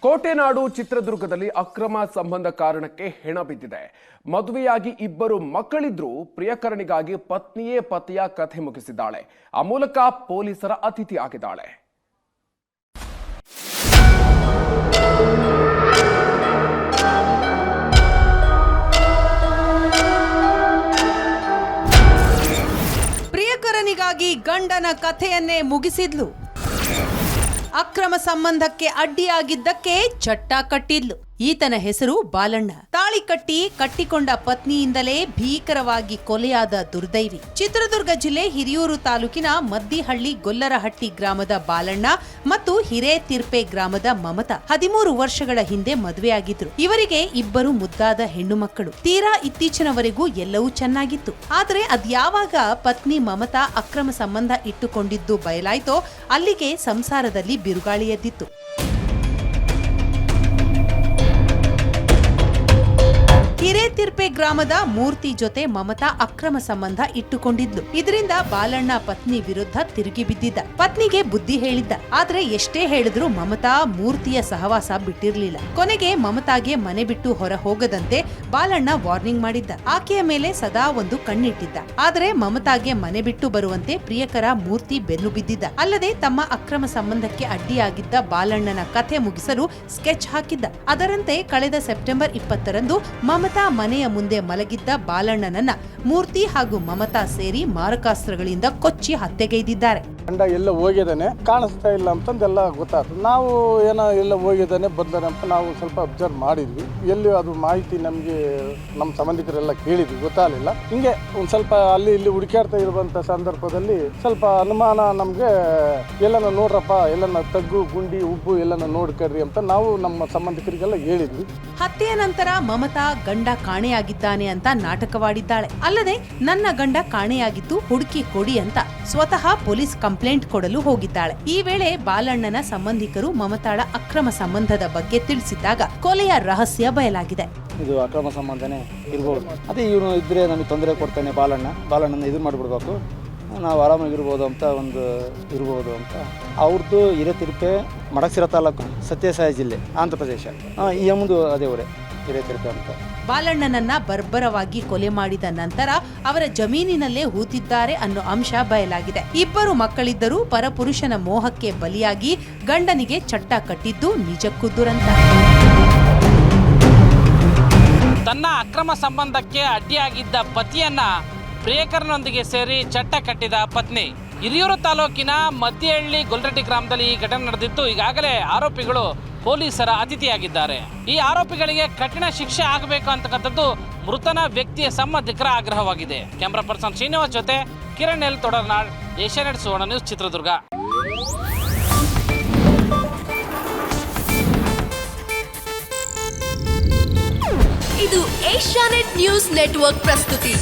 ಕೋಟೆನಾಡು ಚಿತ್ರದುರ್ಗದಲ್ಲಿ ಅಕ್ರಮ ಸಂಬಂಧ ಕಾರಣಕ್ಕೆ ಹೆಣ ಬಿದ್ದಿದೆ. ಮದುವೆಯಾಗಿ ಇಬ್ಬರು ಮಕ್ಕಳಿದ್ರೂ ಪ್ರಿಯಕರನಿಗಾಗಿ ಪತ್ನಿಯೇ ಪತಿಯ ಕಥೆ ಮುಗಿಸಿದ್ದಾಳೆ. ಆ ಮೂಲಕ ಪೊಲೀಸರ ಅತಿಥಿ ಆಗಿದ್ದಾಳೆ. ಪ್ರಿಯಕರನಿಗಾಗಿ ಗಂಡನ ಕಥೆಯನ್ನೇ ಮುಗಿಸಿದ್ಲು. ಅಕ್ರಮ ಸಂಬಂಧಕ್ಕೆ ಅಡ್ಡಿಯಾಗಿದ್ದಕ್ಕೆ ಚಟ್ಟ ಕಟ್ಟಿದ್ಲು. ಈತನ ಹೆಸರು ಬಾಲಣ್ಣ. ತಾಳಿ ಕಟ್ಟಿಕೊಂಡ ಪತ್ನಿಯಿಂದಲೇ ಭೀಕರವಾಗಿ ಕೊಲೆಯಾದ ದುರ್ದೈವಿ. ಚಿತ್ರದುರ್ಗ ಜಿಲ್ಲೆ ಹಿರಿಯೂರು ತಾಲೂಕಿನ ಮದ್ದಿಹಳ್ಳಿ ಗೊಲ್ಲರಹಟ್ಟಿ ಗ್ರಾಮದ ಬಾಲಣ್ಣ ಮತ್ತು ಹಿರೇತಿರ್ಪೆ ಗ್ರಾಮದ ಮಮತಾ 13 ವರ್ಷಗಳ ಹಿಂದೆ ಮದುವೆಯಾಗಿದ್ರು. ಇವರಿಗೆ ಇಬ್ಬರು ಮುದ್ದಾದ ಹೆಣ್ಣು ಮಕ್ಕಳು. ತೀರಾ ಇತ್ತೀಚಿನವರೆಗೂ ಎಲ್ಲವೂ ಚೆನ್ನಾಗಿತ್ತು. ಆದರೆ ಅದ್ಯಾವಾಗ ಪತ್ನಿ ಮಮತಾ ಅಕ್ರಮ ಸಂಬಂಧ ಇಟ್ಟುಕೊಂಡಿದ್ದು ಬಯಲಾಯ್ತೋ ಅಲ್ಲಿಗೆ ಸಂಸಾರದಲ್ಲಿ ಬಿರುಗಾಳಿ ಎದ್ದಿತ್ತು. ಹಿರೇತಿರ್ಪೆ ಗ್ರಾಮದ ಮೂರ್ತಿ ಜೊತೆ ಮಮತಾ ಅಕ್ರಮ ಸಂಬಂಧ ಇಟ್ಟುಕೊಂಡಿದ್ಲು. ಇದರಿಂದ ಬಾಲಣ್ಣ ಪತ್ನಿ ವಿರುದ್ಧ ತಿರುಗಿ ಬಿದ್ದಿದ್ದ. ಪತ್ನಿಗೆ ಬುದ್ಧಿ ಹೇಳಿದ್ದ. ಆದ್ರೆ ಎಷ್ಟೇ ಹೇಳಿದ್ರು ಮಮತಾ ಮೂರ್ತಿಯ ಸಹವಾಸ ಬಿಟ್ಟಿರ್ಲಿಲ್ಲ. ಕೊನೆಗೆ ಮಮತಾಗೆ ಮನೆ ಬಿಟ್ಟು ಹೊರ ಹೋಗದಂತೆ ಬಾಲಣ್ಣ ವಾರ್ನಿಂಗ್ ಮಾಡಿದ್ದ. ಆಕೆಯ ಮೇಲೆ ಸದಾ ಒಂದು ಕಣ್ಣಿಟ್ಟಿದ್ದ. ಆದ್ರೆ ಮಮತಾಗೆ ಮನೆ ಬಿಟ್ಟು ಬರುವಂತೆ ಪ್ರಿಯಕರ ಮೂರ್ತಿ ಬೆನ್ನು ಬಿದ್ದಿದ್ದ. ಅಲ್ಲದೆ ತಮ್ಮ ಅಕ್ರಮ ಸಂಬಂಧಕ್ಕೆ ಅಡ್ಡಿಯಾಗಿದ್ದ ಬಾಲಣ್ಣನ ಕಥೆ ಮುಗಿಸಲು ಸ್ಕೆಚ್ ಹಾಕಿದ್ದ. ಅದರಂತೆ ಕಳೆದ ಸೆಪ್ಟೆಂಬರ್ 20ರಂದು ಮಮತಾ ಮನೆಯ ಮುಂದೆ ಮಲಗಿದ್ದ ಬಾಲಣ್ಣನನ್ನ ಮೂರ್ತಿ ಹಾಗೂ ಮಮತಾ ಸೇರಿ ಮಾರಕಾಸ್ತ್ರಗಳಿಂದ ಕೊಚ್ಚಿ ಹತ್ಯೆಗೈದಿದ್ದಾರೆ. ಗಂಡ ಎಲ್ಲ ಹೋಗಿದ್ದಾನೆ, ಕಾಣಿಸ್ತಾ ಇಲ್ಲ ಅಂತಂದೆಲ್ಲ ಗೊತ್ತಾಯ್ತು. ನಾವು ಏನೋ ಎಲ್ಲ ಹೋಗಿದ್ದಾನೆ ಬಂದಾನೆ ಅಂತ ನಾವು ಸ್ವಲ್ಪ ಅಬ್ಸರ್ವ್ ಮಾಡಿದ್ವಿ. ಎಲ್ಲಿ ಅದು ಮಾಹಿತಿ ನಮಗೆ ನಮ್ಮ ಸಂಬಂಧಿಕರೆಲ್ಲ ಕೇಳಿದ್ವಿ, ಗೊತ್ತಾಗಲಿಲ್ಲ. ಹಿಂಗೆ ಒಂದು ಸ್ವಲ್ಪ ಅಲ್ಲಿ ಇಲ್ಲಿ ಹುಡುಕಾಡ್ತಾ ಇರುವಂಥ ಸಂದರ್ಭದಲ್ಲಿ ಸ್ವಲ್ಪ ಅನುಮಾನ ನಮಗೆ. ಎಲ್ಲನ ನೋಡ್ರಪ್ಪ, ಎಲ್ಲನ ತಗ್ಗು ಗುಂಡಿ ಉಬ್ಬು ಎಲ್ಲನ ನೋಡ್ಕರ್ರಿ ಅಂತ ನಾವು ನಮ್ಮ ಸಂಬಂಧಿಕರಿಗೆಲ್ಲ ಹೇಳಿದ್ವಿ. ಹತ್ಯೆಯ ನಂತರ ಮಮತಾ ಗಂಡ ಕಾಣೆಯಾಗಿದ್ದಾನೆ ಅಂತ ನಾಟಕವಾಡಿದ್ದಾಳೆ. ಅಲ್ಲದೆ ನನ್ನ ಗಂಡ ಕಾಣೆಯಾಗಿದ್ದು ಹುಡುಕಿ ಕೊಡಿ ಅಂತ ಸ್ವತಃ ಪೊಲೀಸ್ ಕಂಪ್ಲೇಂಟ್ ಕೊಡಲು ಹೋಗಿದ್ದಾಳೆ. ಈ ವೇಳೆ ಬಾಲಣ್ಣನ ಸಂಬಂಧಿಕರು ಮಮತಾಳ ಅಕ್ರಮ ಸಂಬಂಧದ ಬಗ್ಗೆ ತಿಳಿಸಿದ್ದಾಗ ಕೊಲೆಯ ರಹಸ್ಯ ಬಯಲಾಗಿದೆ. ಇದು ಅಕ್ರಮ ಸಂಬಂಧನೇ ಇರ್ಬೋದು. ಅದೇ ಇವನು ಇದ್ರೆ ನಮಗೆ ತೊಂದರೆ ಕೊಡ್ತಾನೆ, ಬಾಲಣ್ಣನ ಇದು ಮಾಡಿಬಿಡ್ಬೇಕು, ನಾವು ಆರಾಮಾಗಿರ್ಬೋದು ಅಂತ ಒಂದು ಇರ್ಬೋದು ಅಂತ. ಅವ್ರದ್ದು ಹಿರೇತಿರ್ಪೆ ಮಡಕ್ಸಿರ ತಾಲೂಕು, ಸತ್ಯಸಾಯಿ ಜಿಲ್ಲೆ, ಆಂಧ್ರ ಪ್ರದೇಶ. ಈ ಮುಂದೆ ಅದೇ ಊರೇ ಹಿರೇತಿರ್ಪೆ ಅಂತ. ಬಾಲಣ್ಣನನ್ನ ಬರ್ಬರವಾಗಿ ಕೊಲೆ ಮಾಡಿದ ನಂತರ ಅವರ ಜಮೀನಿನಲ್ಲೇ ಹೂತಿದ್ದಾರೆ ಅನ್ನೋ ಅಂಶ ಬಯಲಾಗಿದೆ. ಇಬ್ಬರು ಮಕ್ಕಳಿದ್ದರೂ ಪರಪುರುಷನ ಮೋಹಕ್ಕೆ ಬಲಿಯಾಗಿ ಗಂಡನಿಗೆ ಚಟ್ಟ ಕಟ್ಟಿದ್ದು ನಿಜಕ್ಕೂ ದುರಂತ. ತನ್ನ ಅಕ್ರಮ ಸಂಬಂಧಕ್ಕೆ ಅಡ್ಡಿಯಾಗಿದ್ದ ಪತಿಯನ್ನ ಪ್ರಿಯಕರನೊಂದಿಗೆ ಸೇರಿ ಚಟ್ಟ ಕಟ್ಟಿದ ಪತ್ನಿ. ಹಿರಿಯೂರು ತಾಲೂಕಿನ ಮದ್ದಿಹಳ್ಳಿ ಗೊಲ್ಲರಹಟ್ಟಿ ಗ್ರಾಮದಲ್ಲಿ ಈ ಘಟನೆ ನಡೆದಿದ್ದು. ಈಗಾಗಲೇ ಆರೋಪಿಗಳು ಪೊಲೀಸರ ಅತಿಥಿಯಾಗಿದ್ದಾರೆ. ಈ ಆರೋಪಿಗಳಿಗೆ ಕಠಿಣ ಶಿಕ್ಷೆ ಆಗಬೇಕು ಅಂತಕ್ಕಂಥದ್ದು ಮೃತನ ವ್ಯಕ್ತಿಯ ಸಂಬಂಧಿಕರ ಆಗ್ರಹವಾಗಿದೆ. ಕ್ಯಾಮರಾ ಪರ್ಸನ್ ಶ್ರೀನಿವಾಸ್ ಜೊತೆ ಕಿರಣ್ ಎಲ್ ತೊಡರ್ನಾಳ್, ಏಷ್ಯಾನೆಟ್ ಸುವರ್ಣ ನ್ಯೂಸ್, ಚಿತ್ರದುರ್ಗ. ಇದು ಏಷ್ಯಾನೆಟ್ ನ್ಯೂಸ್ ನೆಟ್ವರ್ಕ್ ಪ್ರಸ್ತುತಿ.